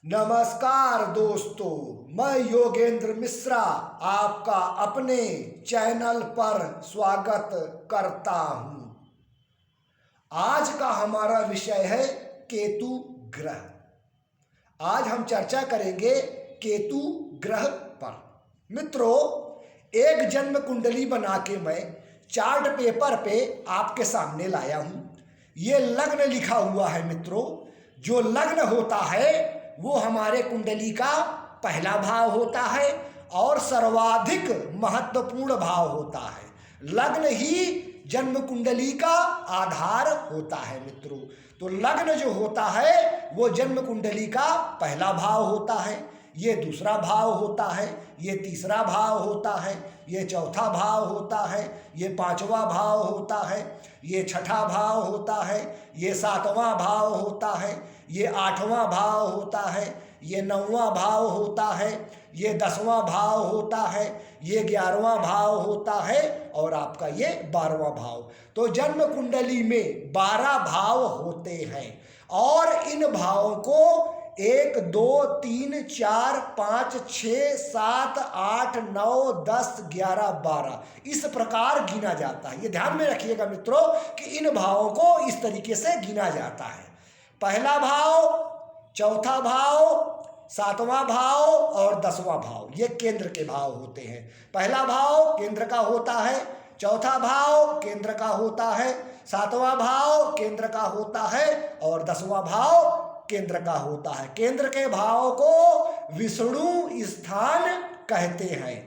नमस्कार दोस्तों, मैं योगेंद्र मिश्रा आपका अपने चैनल पर स्वागत करता हूं। आज का हमारा विषय है केतु ग्रह। आज हम चर्चा करेंगे केतु ग्रह पर। मित्रों, एक जन्म कुंडली बना के मैं चार्ट पेपर पे आपके सामने लाया हूं। ये लग्न लिखा हुआ है मित्रों। जो लग्न होता है वो हमारे कुंडली का पहला भाव होता है और सर्वाधिक महत्वपूर्ण भाव होता है। लग्न ही जन्म कुंडली का आधार होता है मित्रों। तो लग्न जो होता है वो जन्म कुंडली का पहला भाव होता है, ये दूसरा भाव होता है, ये तीसरा भाव होता है, ये चौथा भाव होता है, ये पांचवा भाव होता है, ये छठा भाव होता है, ये सातवां भाव होता है, ये आठवां भाव होता है, ये नौवां भाव होता है, ये 10वां भाव होता है, ये 11वां भाव होता है और आपका ये 12वां भाव। तो जन्म कुंडली में 12 भाव होते हैं और इन भावों को 1 2 3 4 5 6 7 8 9 10 11 12 इस प्रकार गिना जाता है। ये ध्यान में रखिएगा मित्रों कि इन भावों को इस तरीके से गिना जाता है। पहला भाव, चौथा भाव, सातवां भाव और 10वां भाव, ये केंद्र के भाव होते हैं। पहला भाव केंद्र का होता है, चौथा भाव केंद्र का होता है, सातवां भाव केंद्र का होता है और 10वां भाव केंद्र का होता है। केंद्र के भाव को विष्णु स्थान कहते हैं।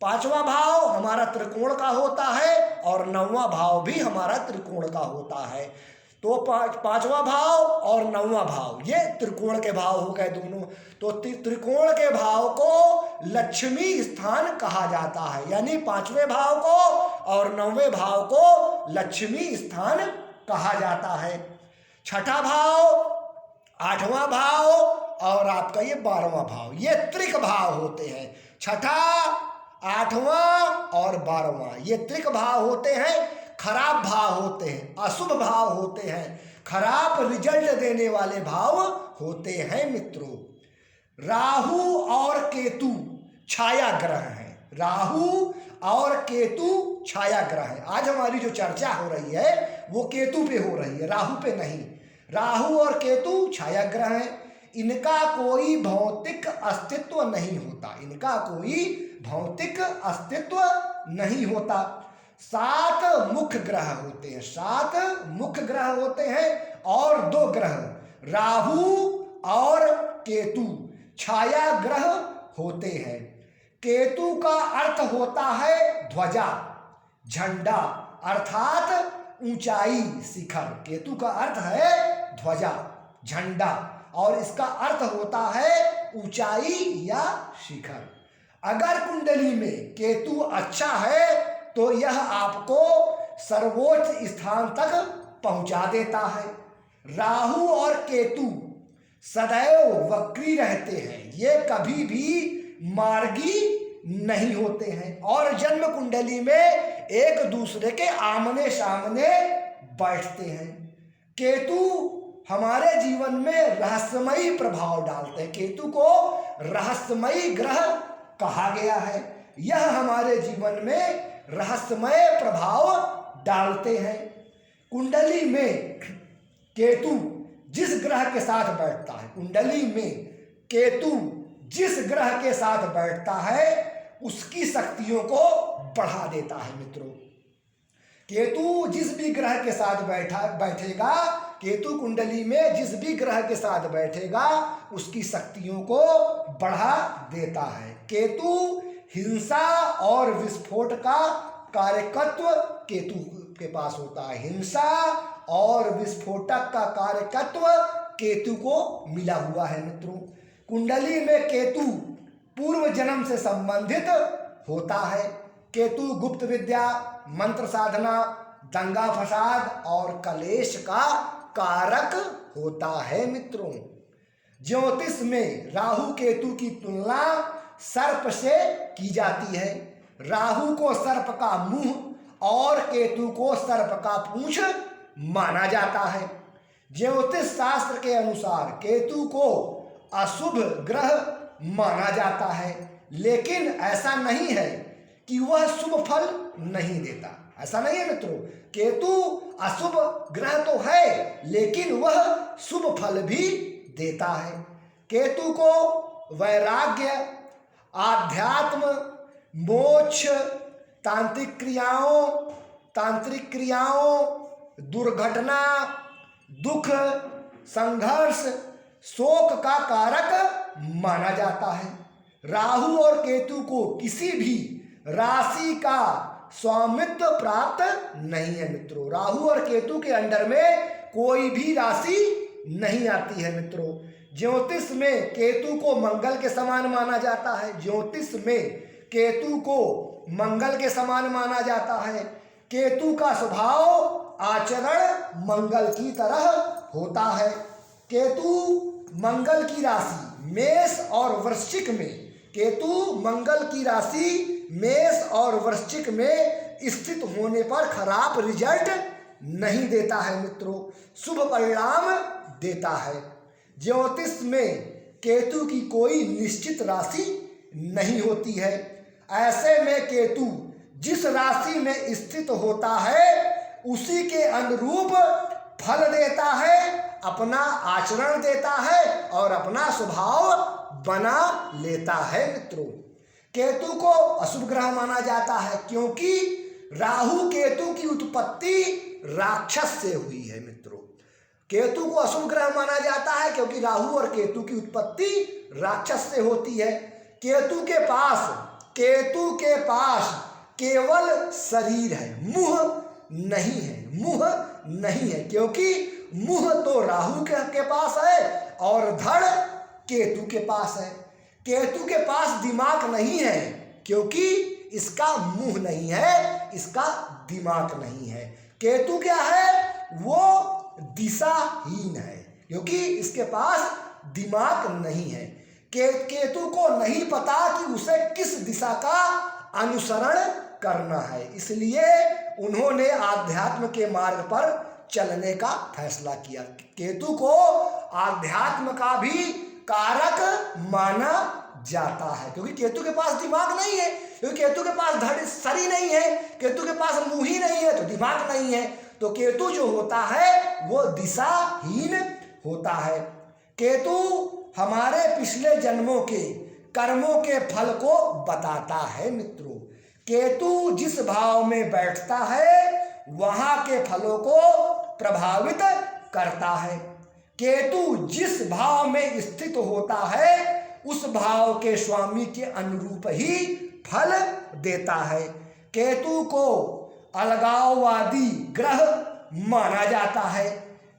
पांचवा भाव हमारा त्रिकोण का होता है और 9वां भाव भी हमारा त्रिकोण का होता है। तो पांचवा भाव और 9वां भाव ये त्रिकोण के भाव हो गए दोनों। तो त्रिकोण के भाव को लक्ष्मी स्थान कहा जाता है, यानी पांचवें भाव को और 9वें भाव को लक्ष्मी स्थान कहा जाता है। छठा भाव, 8वां भाव और आपका ये 12वां भाव, ये त्रिक भाव होते हैं। छठा, 8वां और 12वां ये त्रिक भाव होते हैं। खराब भाव होते हैं, अशुभ भाव होते हैं, खराब रिजल्ट देने वाले भाव होते हैं मित्रों। राहु और केतु छाया ग्रह हैं। राहु और केतु छाया ग्रह है। आज हमारी जो चर्चा हो रही है वो केतु पे हो रही है, राहु पे नहीं। राहु और केतु छाया ग्रह हैं। इनका कोई भौतिक अस्तित्व नहीं होता, इनका कोई भौतिक अस्तित्व नहीं होता। 7 मुख्य ग्रह होते हैं, 7 मुख्य ग्रह होते हैं और 2 ग्रह राहु और केतु छाया ग्रह होते हैं। केतु का अर्थ होता है ध्वजा, झंडा, अर्थात ऊंचाई, शिखर। केतु का अर्थ है ध्वजा, झंडा और इसका अर्थ होता है ऊंचाई या शिखर। अगर कुंडली में केतु अच्छा है तो यह आपको सर्वोच्च स्थान तक पहुंचा देता है। राहु और केतु सदैव वक्री रहते हैं, ये कभी भी मार्गी नहीं होते हैं और जन्म कुंडली में एक दूसरे के आमने सामने बैठते हैं। केतु हमारे जीवन में रहस्यमयी प्रभाव डालते हैं। केतु को रहस्यमयी ग्रह कहा गया है। यह हमारे जीवन में रहस्यमय प्रभाव डालते हैं। कुंडली में केतु जिस ग्रह के साथ बैठता है, कुंडली में केतु जिस ग्रह के साथ बैठता है उसकी शक्तियों को बढ़ा देता है मित्रों। केतु जिस भी ग्रह के साथ बैठेगा, केतु कुंडली में जिस भी ग्रह के साथ बैठेगा उसकी शक्तियों को बढ़ा देता है। केतु हिंसा और विस्फोट का कार्यकत्व केतु के पास होता है। हिंसा और विस्फोटक का कार्यकत्व केतु को मिला हुआ है मित्रों। कुंडली में केतु पूर्व जन्म से संबंधित होता है। केतु गुप्त विद्या, मंत्र साधना, दंगा फसाद और कलेश का कारक होता है मित्रों। ज्योतिष में राहु केतु की तुलना सर्प से की जाती है। राहु को सर्प का मुंह और केतु को सर्प का पूंछ माना जाता है। ज्योतिष शास्त्र के अनुसार केतु को अशुभ ग्रह माना जाता है, लेकिन ऐसा नहीं है कि वह शुभ फल नहीं देता। ऐसा नहीं है मित्रों, केतु अशुभ ग्रह तो है लेकिन वह शुभ फल भी देता है। केतु को वैराग्य, आध्यात्म, मोक्ष, तांत्रिक क्रियाओं, दुर्घटना, दुख, संघर्ष, शोक का कारक माना जाता है। राहु और केतु को किसी भी राशि का स्वामित्व प्राप्त नहीं है मित्रों। राहु और केतु के अंडर में कोई भी राशि नहीं आती है मित्रों। ज्योतिष में केतु को मंगल के समान माना जाता है। ज्योतिष में केतु को मंगल के समान माना जाता है। केतु का स्वभाव आचरण मंगल की तरह होता है। केतु मंगल की राशि मेष और वृश्चिक में, केतु मंगल की राशि मेष और वृश्चिक में स्थित होने पर खराब रिजल्ट नहीं देता है मित्रों, शुभ परिणाम देता है। ज्योतिष में केतु की कोई निश्चित राशि नहीं होती है। ऐसे में केतु जिस राशि में स्थित होता है उसी के अनुरूप फल देता है, अपना आचरण देता है और अपना स्वभाव बना लेता है मित्रों। केतु को अशुभ ग्रह माना जाता है क्योंकि राहु केतु की उत्पत्ति राक्षस से हुई है मित्रों। केतु को अशुभ ग्रह माना जाता है क्योंकि राहु और केतु की उत्पत्ति राक्षस से होती है। केतु के पास केवल शरीर है, मुंह नहीं है क्योंकि मुंह तो राहु के पास है और धड़ केतु के पास है। केतु के पास दिमाग नहीं है क्योंकि इसका मुंह नहीं है, इसका दिमाग नहीं है। केतु क्या है? वो दिशाहीन है क्योंकि इसके पास दिमाग नहीं है। केतु को नहीं पता कि उसे किस दिशा का अनुसरण करना है, इसलिए उन्होंने आध्यात्म के मार्ग पर चलने का फैसला किया। केतु को आध्यात्म का भी कारक माना जाता है क्योंकि केतु के पास दिमाग नहीं है, क्योंकि केतु के पास धड़ शरीर नहीं है, केतु के पास मुंह ही नहीं है तो दिमाग नहीं है। तो केतु जो होता है वो दिशाहीन होता है। केतु हमारे पिछले जन्मों के कर्मों के फल को बताता है मित्रों। केतु जिस भाव में बैठता है वहां के फलों को प्रभावित करता है। केतु जिस भाव में स्थित होता है उस भाव के स्वामी के अनुरूप ही फल देता है। केतु को अलगाववादी ग्रह माना जाता है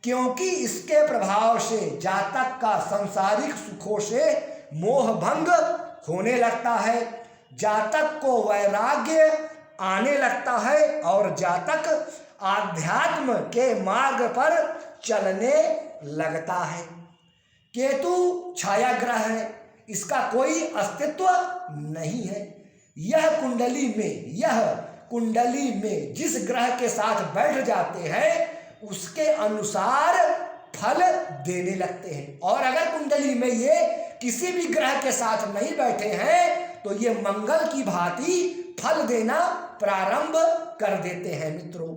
क्योंकि इसके प्रभाव से जातक का सांसारिक सुखों से मोह भंग होने लगता है, जातक को वैराग्य आने लगता है और जातक आध्यात्म के मार्ग पर चलने लगता है। केतु छाया ग्रह है, इसका कोई अस्तित्व नहीं है। यह कुंडली में जिस ग्रह के साथ बैठ जाते हैं उसके अनुसार फल देने लगते हैं, और अगर कुंडली में ये किसी भी ग्रह के साथ नहीं बैठे हैं तो ये मंगल की भांति फल देना प्रारंभ कर देते हैं मित्रों।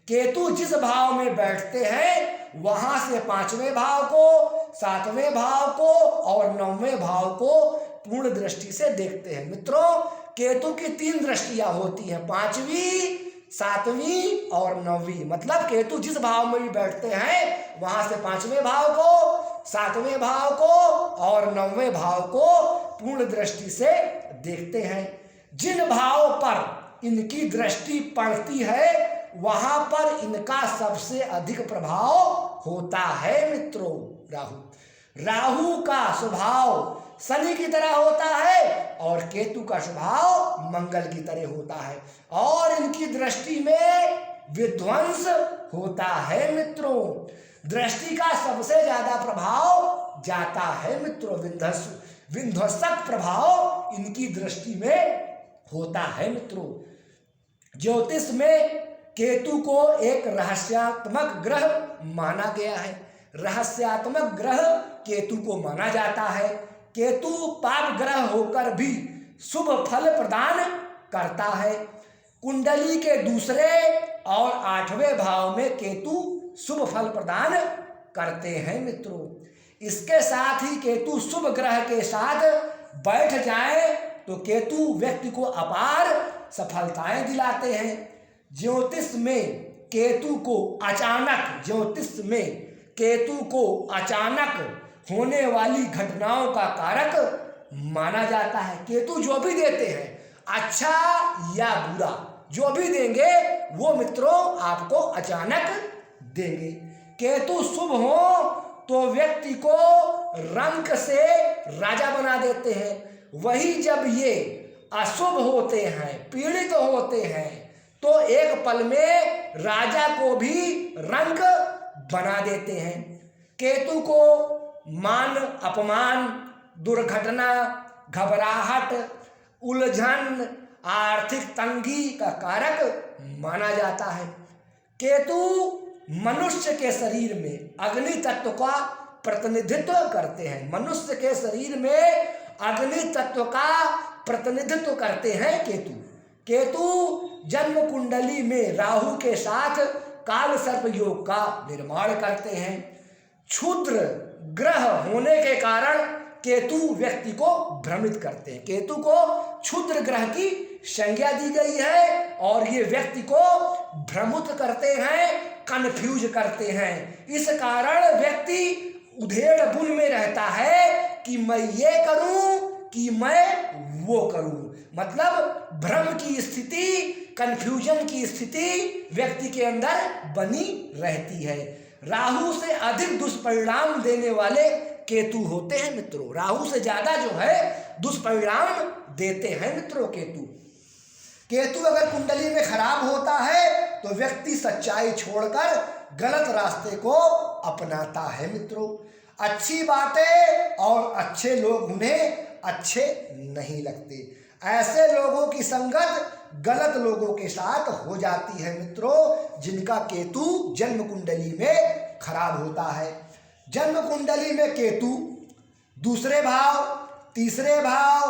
केतु जिस भाव में बैठते हैं वहां से 5वें भाव को, 7वें भाव को और 9वें भाव को पूर्ण दृष्टि से देखते हैं मित्रों। केतु की 3 दृष्टियां होती हैं, 5वीं, 7वीं और 9वीं। मतलब केतु जिस भाव में भी बैठते हैं वहां से 5वें भाव को, 7वें भाव को और 9वें भाव को पूर्ण दृष्टि से देखते हैं। जिन भाव पर इनकी दृष्टि पड़ती है वहां पर इनका सबसे अधिक प्रभाव होता है मित्रों। राहु का स्वभाव शनि की तरह होता है और केतु का स्वभाव मंगल की तरह होता है और इनकी दृष्टि में विध्वंस होता है मित्रों। दृष्टि का सबसे ज्यादा प्रभाव जाता है मित्रों, विध्वंसक प्रभाव इनकी दृष्टि में होता है मित्रों। ज्योतिष में केतु को एक रहस्यात्मक ग्रह माना गया है। रहस्यात्मक ग्रह केतु को माना जाता है। केतु पाप ग्रह होकर भी शुभ फल प्रदान करता है। कुंडली के दूसरे और 8वें भाव में केतु शुभ फल प्रदान करते हैं मित्रों। इसके साथ ही केतु शुभ ग्रह के साथ बैठ जाए तो केतु व्यक्ति को अपार सफलताएं दिलाते हैं। ज्योतिष में केतु को अचानक होने वाली घटनाओं का कारक माना जाता है। केतु जो भी देते हैं, अच्छा या बुरा जो भी देंगे वो मित्रों आपको अचानक देंगे। केतु शुभ हो तो व्यक्ति को रंक से राजा बना देते हैं। वही जब ये अशुभ होते हैं, पीड़ित होते हैं, तो एक पल में राजा को भी रंक बना देते हैं। केतु को मान अपमान, दुर्घटना, घबराहट, उलझन, आर्थिक तंगी का कारक माना जाता है। केतु मनुष्य के शरीर में अग्नि तत्व का प्रतिनिधित्व करते हैं। मनुष्य के शरीर में अग्नि तत्व का प्रतिनिधित्व करते हैं केतु जन्म कुंडली में राहु के साथ काल सर्प योग का निर्माण करते हैं। क्षुद्र ग्रह होने के कारण केतु व्यक्ति को भ्रमित करते हैं। केतु को क्षुद्र ग्रह की संज्ञा दी गई है और ये व्यक्ति को भ्रमित करते हैं, कन्फ्यूज करते हैं। इस कारण व्यक्ति उधेड़ बुन में रहता है कि मैं ये करूं कि मैं वो करूं। मतलब भ्रम की स्थिति, कन्फ्यूजन की स्थिति व्यक्ति के अंदर बनी रहती है। राहु से अधिक दुष्परिणाम देने वाले केतु होते हैं मित्रों। राहु से ज्यादा जो है दुष्परिणाम देते हैं मित्रों केतु अगर कुंडली में खराब होता है तो व्यक्ति सच्चाई छोड़कर गलत रास्ते को अपनाता है मित्रों। अच्छी बातें और अच्छे लोग उन्हें अच्छे नहीं लगते। ऐसे लोगों की संगत गलत लोगों के साथ हो जाती है मित्रों, जिनका केतु जन्म कुंडली में खराब होता है। जन्म कुंडली में केतु दूसरे भाव, तीसरे भाव,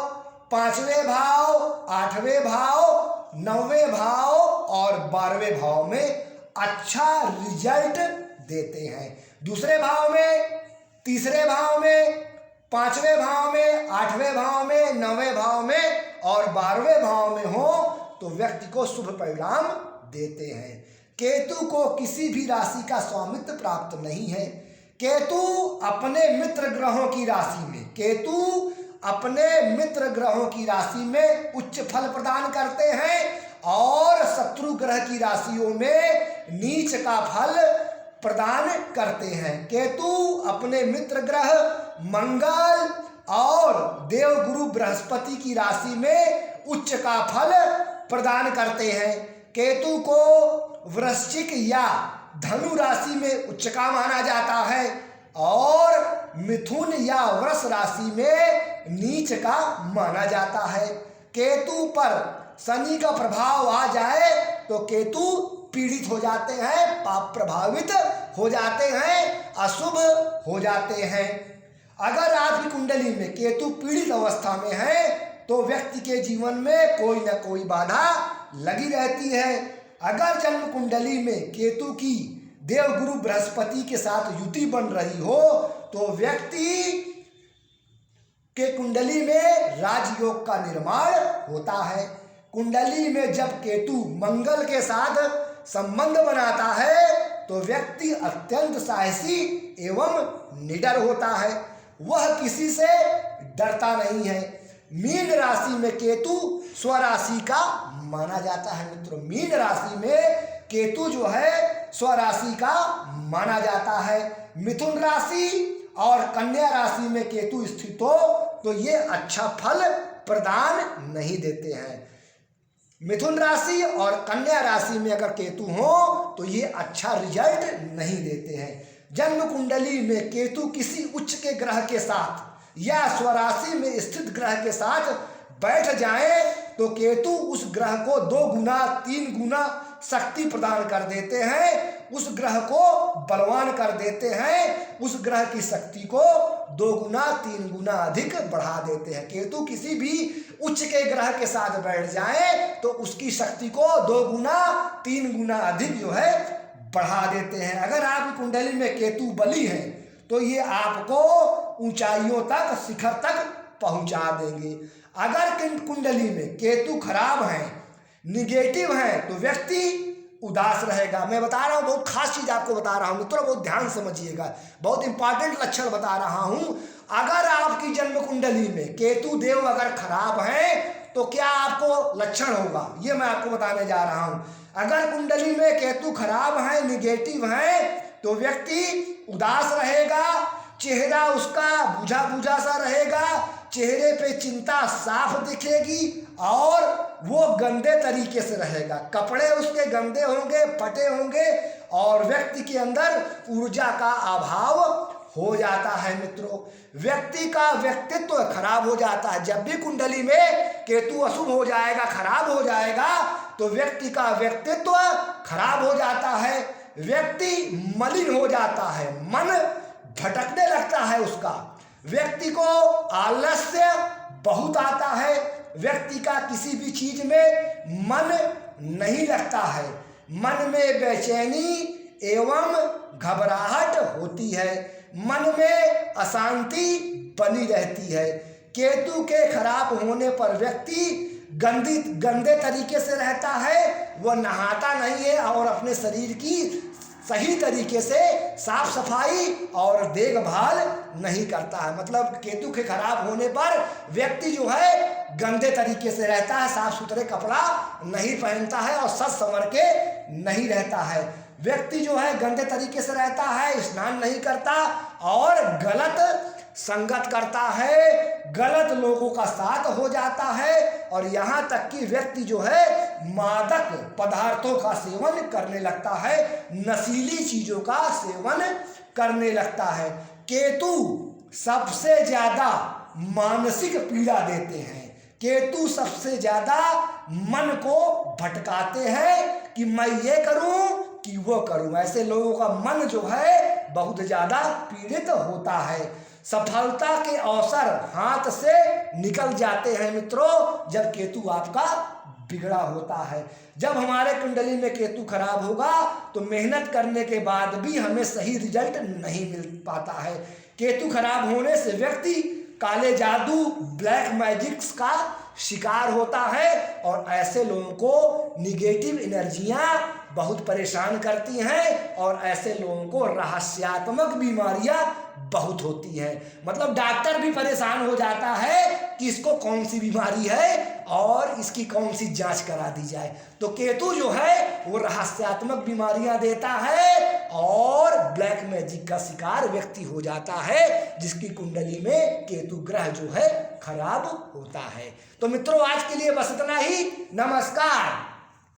5वें भाव, 8वें भाव, 9वें भाव और 12वें भाव में अच्छा रिजल्ट देते हैं। दूसरे भाव में, तीसरे भाव में, 5वें भाव में, 8वें भाव में, 9वें भाव में और 12वें भाव में हो तो व्यक्ति को शुभ परिणाम देते हैं। केतु को किसी भी राशि का स्वामित्व प्राप्त नहीं है। केतु अपने मित्र ग्रहों की राशि में उच्च फल प्रदान करते हैं और शत्रु ग्रह की राशियों में नीच का फल प्रदान करते हैं। केतु अपने मित्र ग्रह मंगल और देवगुरु बृहस्पति की राशि में उच्च का फल प्रदान करते हैं। केतु को वृश्चिक या धनु राशि में उच्च का माना जाता है और मिथुन या वृष राशि में नीच का माना जाता है। केतु पर शनि का प्रभाव आ जाए तो केतु पीड़ित हो जाते हैं, पाप प्रभावित हो जाते हैं, अशुभ हो जाते हैं। अगर आपकी कुंडली में केतु पीड़ित अवस्था में है तो व्यक्ति के जीवन में कोई न कोई बाधा लगी रहती है। अगर जन्म कुंडली में केतु की देवगुरु बृहस्पति के साथ युति बन रही हो तो व्यक्ति के कुंडली में राजयोग का निर्माण होता है। कुंडली में जब केतु मंगल के साथ संबंध बनाता है तो व्यक्ति अत्यंत साहसी एवं निडर होता है, वह किसी से डरता नहीं है। मीन राशि में केतु स्वराशि का माना जाता है मित्रों। मीन राशि में केतु जो है स्वराशि का माना जाता है। मिथुन राशि और कन्या राशि में केतु स्थित हो तो ये अच्छा फल प्रदान नहीं देते हैं। मिथुन राशि और कन्या राशि में अगर केतु हो तो ये अच्छा रिजल्ट नहीं देते हैं। जन्म कुंडली में केतु किसी उच्च के ग्रह के साथ या स्वराशि में स्थित ग्रह के साथ बैठ जाए तो केतु उस ग्रह को 2 गुना, 3 गुना शक्ति प्रदान कर देते हैं, उस ग्रह को बलवान कर देते हैं, उस ग्रह की शक्ति को 2 गुना 3 गुना अधिक बढ़ा देते हैं। केतु किसी भी उच्च के ग्रह के साथ बैठ जाए तो उसकी शक्ति को 2 गुना 3 गुना अधिक जो है बढ़ा देते हैं। अगर आपकी कुंडली में केतु बली है तो ये आपको ऊंचाइयों तक, शिखर तक पहुंचा देंगे। अगर कुंडली में केतु खराब है, निगेटिव है, तो व्यक्ति उदास रहेगा। मैं बता रहा हूँ, बहुत खास चीज आपको बता रहा हूँ मित्रों, बहुत ध्यान समझिएगा, बहुत इंपॉर्टेंट लक्षण बता रहा हूँ। अगर आपकी जन्म कुंडली में केतु देव अगर खराब है तो क्या आपको लक्षण होगा, ये मैं आपको बताने जा रहा हूँ। अगर कुंडली में केतु खराब है, निगेटिव है, तो व्यक्ति उदास रहेगा, चेहरा उसका बुझा बुझा सा रहेगा, चेहरे पे चिंता साफ दिखेगी और वो गंदे तरीके से रहेगा, कपड़े उसके गंदे होंगे, फटे होंगे और व्यक्ति के अंदर ऊर्जा का अभाव हो जाता है। मित्रों, व्यक्ति का व्यक्तित्व खराब हो जाता है। जब भी कुंडली में केतु अशुभ हो जाएगा, खराब हो जाएगा, तो व्यक्ति का व्यक्तित्व खराब हो जाता है, व्यक्ति मलिन हो जाता है, मन भटकने लगता है उसका, व्यक्ति को आलस्य बहुत आता है, व्यक्ति का किसी भी चीज में मन नहीं लगता है, मन में बेचैनी एवं घबराहट होती है, मन में अशांति बनी रहती है। केतु के खराब होने पर व्यक्ति गंदे तरीके से रहता है, वह नहाता नहीं है और अपने शरीर की सही तरीके से साफ सफाई और देखभाल नहीं करता है। मतलब केतु के खराब होने पर व्यक्ति जो है गंदे तरीके से रहता है, साफ सुथरे कपड़ा नहीं पहनता है और सज संवर के नहीं रहता है। व्यक्ति जो है गंदे तरीके से रहता है, स्नान नहीं करता और गलत संगत करता है, गलत लोगों का साथ हो जाता है और यहाँ तक कि व्यक्ति जो है मादक पदार्थों का सेवन करने लगता है, नशीली चीजों का सेवन करने लगता है। केतु सबसे ज्यादा मानसिक पीड़ा देते हैं, केतु सबसे ज्यादा मन को भटकाते हैं कि मैं ये करूं कि वो करूं। ऐसे लोगों का मन जो है बहुत ज्यादा पीड़ित होता है। सफलता के अवसर हाथ से निकल जाते हैं मित्रों जब केतु आपका बिगड़ा होता है। जब हमारे कुंडली में केतु खराब होगा तो मेहनत करने के बाद भी हमें सही रिजल्ट नहीं मिल पाता है। केतु खराब होने से व्यक्ति काले जादू, ब्लैक मैजिक्स का शिकार होता है और ऐसे लोगों को निगेटिव एनर्जियां बहुत परेशान करती हैं और ऐसे लोगों को रहस्यात्मक बीमारियां बहुत होती है। मतलब डॉक्टर भी परेशान हो जाता है कि इसको कौन सी बीमारी है और इसकी कौन सी जांच करा दी जाए। तो केतु जो है वो रहस्यात्मक बीमारियां देता है और ब्लैक मैजिक का शिकार व्यक्ति हो जाता है जिसकी कुंडली में केतु ग्रह जो है खराब होता है। तो मित्रों आज के लिए बस इतना ही। नमस्कार।